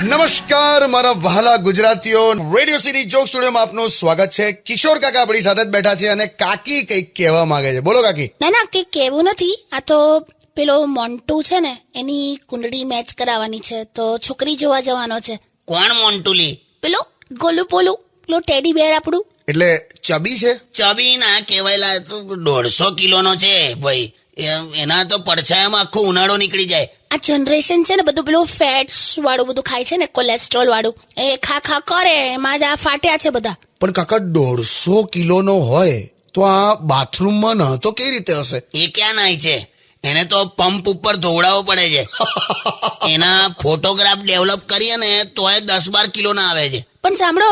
નમસ્કાર મારા વહાલા ગુજરાતીઓ, રેડિયો સિટી જોક સ્ટુડિયોમાં આપનું સ્વાગત છે. કિશોર કાકા આપણી સાથે જ બેઠા છે અને કાકી કંઈક કહેવા માંગે છે. બોલો કાકી. ના કંઈક કહેવું નથી, આ તો પેલો મોન્ટુ છે ને એની કુંડળી મેચ કરાવવાની છે, તો છોકરી જોવા જવાનો છે. કોણ મોન્ટુલી? પેલો ગોલું પોલું પેલો ટેડી બેર આપણું. એટલે ચબી છે? ચબી ના કહેવાયેલા, તો 150 કિલોનો છે ભાઈ. એના તો પડછાયામાં આખો ઉનાળો નીકળી જાય. આ જનરેશન છે ને બધું પેલું ફેટ્સ વાળું બધું ખાય છે ને, કોલેસ્ટ્રોલ વાળું, એ ખા કરે એમાં જ આ ફાટ્યા છે બધા. પણ કાકા 150 કિલોનો હોય તો આ બાથરૂમમાં નહોતો કેવી રીતે હશે? એ ક્યાં નાય છે, એને તો પંપ ઉપર ધોવડાવવો પડે છે. એના ફોટોગ્રાફ ડેવલપ કરીએ ને તોય 10-12 કિલોના આવે છે. પણ સાંભળો,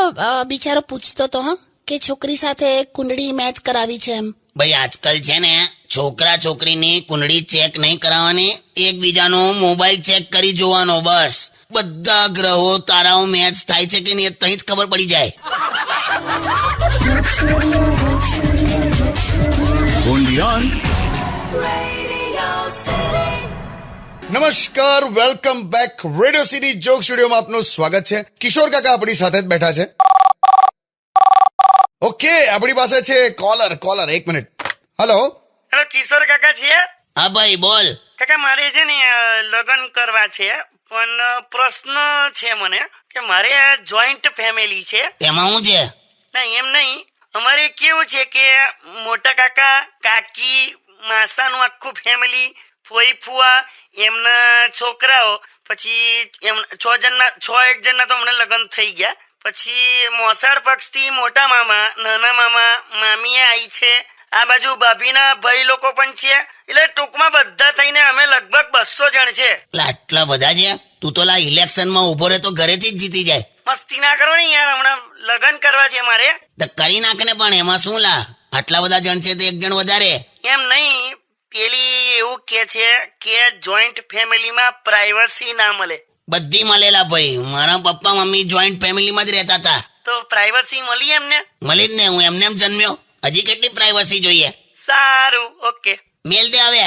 બિચારો પૂછતો તો કે છોકરી સાથે કુંડળી મેચ કરાવી છે એમ. ભાઈ આજકાલ છે ને છોકરા છોકરીની કુંડળી ચેક નહીં કરાવવાની, એકબીજાનો મોબાઈલ ચેક કરી જોવાનો બસ. બધા ગ્રહો તારાઓ મેચ થાય છે કે નહીં તહીં જ ખબર પડી જાય. નમસ્કાર, welcome back. Radio city joke સ્ટુડિયોમાં આપનું સ્વાગત છે. કિશોર કાકા આપણી સાથે જ બેઠા છે. ઓકે, આપણી પાસે છે કોલર. 1 મિનિટ. હેલો કિશોર કાકા છે? હા ભાઈ બોલ. કાકા મારે છે ને લગ્ન કરવા છે, પણ પ્રશ્ન છે મને કે મારે જોઈન્ટ ફેમિલી છે. એમાં શું છે? ના એમ નહીં, અમારે કેવું છે કે મોટા કાકા કાકી માસાનું આખું ફેમિલી, ફોઈ ફુવા એમના છોકરાઓ, પછી એમ 6 જણના તો હમણાં લગ્ન થઈ ગયા. પછી મોસાળ પક્ષથી મોટા મામા, નાના મામા, મામી આવી છે. આ બાજુ ભાભીના ભાઈ લોકો પણ છે. એટલે ટૂંકમાં બધા થઈને અમે લગભગ 200 જણ છે. આટલા બધા છે? તું તો લા ઇલેક્શનમાં ઉભો રહે તો ઘરેથી જ જીતી જાય. મસ્તી ના કરો ને યાર, હમણાં લગ્ન કરવા છે મારે. તો કરી નાખ ને, પણ એમાં શું લા, આટલા બધા જણ છે તો 1 જણ વધારે. એમ નહીં, પેલી એવું કે છે કે જોઈન્ટ ફેમિલીમાં પ્રાઇવસી ના મળે. બધી મળેલા ભાઈ. મારા પપ્પા મમ્મી જોઈન્ટ ફેમિલીમાં જ રહેતા હતા. તો પ્રાઇવસી મળી એમને? મળી જ ને, હું એમને એમ જન્મ્યો. હજી કેટલી પ્રાઇવસી જોઈએ? સારું, ઓકે. મેલ દે હવે.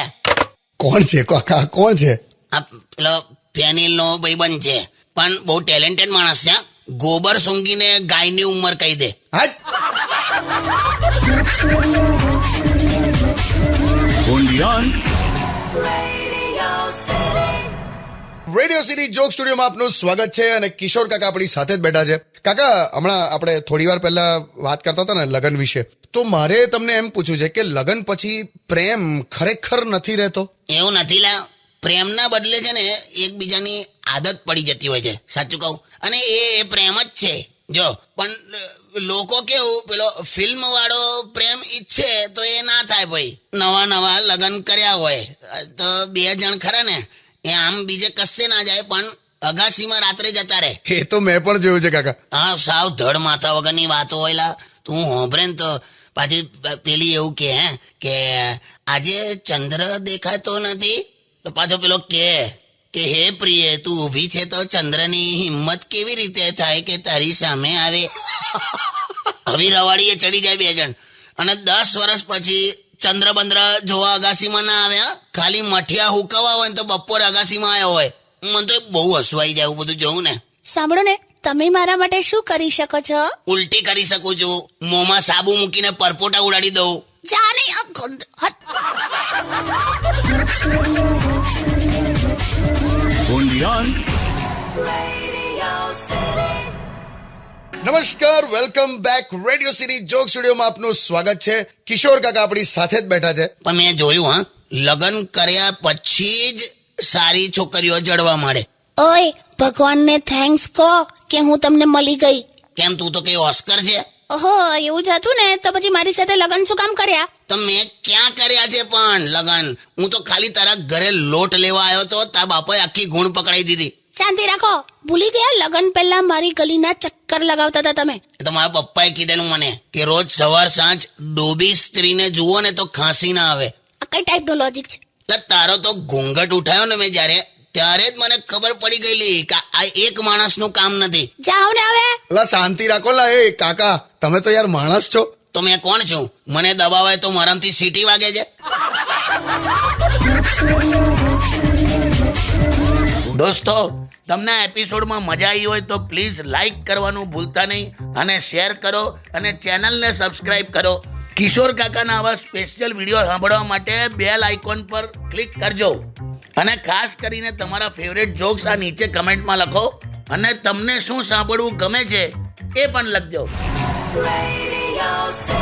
કોણ છે કાકા? કોણ છે? આ પેલો ફેનિલ નો ભાઈબંધ છે, પણ બહુ ટેલેન્ટેડ માણસ છે. ગોબર સૂંઘીને ગાયની ઉંમર કહી દે. હા, રેડિયો સિટી જોક સ્ટુડિયોમાં આપનું સ્વાગત છે અને કિશોર કાકા આપણી સાથે જ બેઠા છે. કાકા, હમણાં આપણે થોડી વાર પહેલા વાત કરતા હતા ને લગ્ન વિશે, તો મારે તમને એમ પૂછવું છે કે લગ્ન પછી પ્રેમ ખરેખર નથી રહેતો? એવું નથી લા, પ્રેમના બદલે છે ને એકબીજાની આદત પડી જતી હોય છે, સાચું કહું. અને એ પ્રેમ જ છે. જો પણ લોકો કેવું પેલો ફિલ્મ વાળો પ્રેમ ઈચ્છે તો એ ના થાય ભાઈ. નવા લગ્ન કર્યા હોય તો 2 જણ ખરા ને એ આમ બીજે કશે ના જાય, પણ અગાસીમાં રાત્રે જતા રહે. એ તો મેં પણ જોયું છે કાકા. હા, સાવ ધડ માથા વગરની વાતો હોયલા. તું હોભરે ને તો પાછી પેલી એવું કે આજે ચંદ્ર દેખાતો નથી, તો પાછો પેલો કે હે પ્રિય તું ઊભી છે તો ચંદ્રની હિંમત કેવી રીતે થાય કે તારી સામે આવે. હવે રવાડીએ ચડી જાય 2 જણ, અને 10 વર્ષ પછી ચંદ્ર બંદ્ર જોવા અગાસીમાં ના આવ્યા, ખાલી મઠિયા હુકવા હોય ને તો બપોર અગાસીમાં આવ્યો હોય. મને તો બહુ હસવાઈ જાય એવું બધું જોઉં ને. સાંભળો ને, તમે મારા માટે શું કરી શકો છો? ઉલટી કરી શકું છું, મોંમાં સાબુ મૂકીને પરપોટા ઉડાડી દઉં. જા નહીં, આમ ગંધ હટ. નમસ્કાર, welcome back. Radio city joke સ્ટુડિયોમાં આપનું સ્વાગત છે. કિશોર કાકા આપણી સાથે જ બેઠા છે. પણ મેં જોયું, લગ્ન કર્યા પછી જ સારી છોકરીઓ જડવા મળે. ઓય, ભગવાનને થેન્ક્સ કહો કે હું તમને મળી ગઈ. કેમ, તું તો કઈ ઓસ્કર છે? ઓહો, એવું જ હતું ને તો પછી મારી સાથે લગ્ન શું કામ કર્યા? તો મેં ક્યાં કર્યા છે પણ લગ્ન? હું તો ખાલી તારા ઘરે લોટ લેવા આવ્યો તો તારા બાપાએ આખી ગુણ પકડાઈ દીધી. શાંતિ રાખો, ભૂલી ગયા લગ્ન પહેલા મારી ગલીના ચક્કર લગાવતા હતા તમે. તો મારા પપ્પાએ કીધેલું મને કે રોજ સવાર સાંજ ડોબી સ્ત્રીને જુઓ ને તો ખાંસી ના આવે. આ કઈ ટાઈપનો લોજિક છે? તારો તો ઘૂંઘટ ઉઠાયો ને મેં ત્યારે જ મને ખબર પડી ગયેલી કે આ એક માણસનું કામ નથી. જાઓ ને હવે. લા શાંતિ રાખો લા. એ કાકા, તમે તો યાર માણસ છો. તો મેં કોણ છું? મને દબાવાય તો મારામથી સીટી વાગે છે. દોસ્તો, તમને આ એપિસોડમાં મજા આવી હોય તો પ્લીઝ લાઈક કરવાનું ભૂલતા નહીં અને શેર કરો અને ચેનલને સબસ્ક્રાઇબ કરો. કિશોર કાકાના આવા સ્પેશિયલ વિડીયો સાંભળવા માટે બેલ આઇકોન પર ક્લિક કરજો અને ખાસ કરીને તમારા ફેવરેટ જોક્સ આ નીચે કમેન્ટમાં લખો અને તમને શું સાંભળવું ગમે છે એ પણ લખજો. Radio City.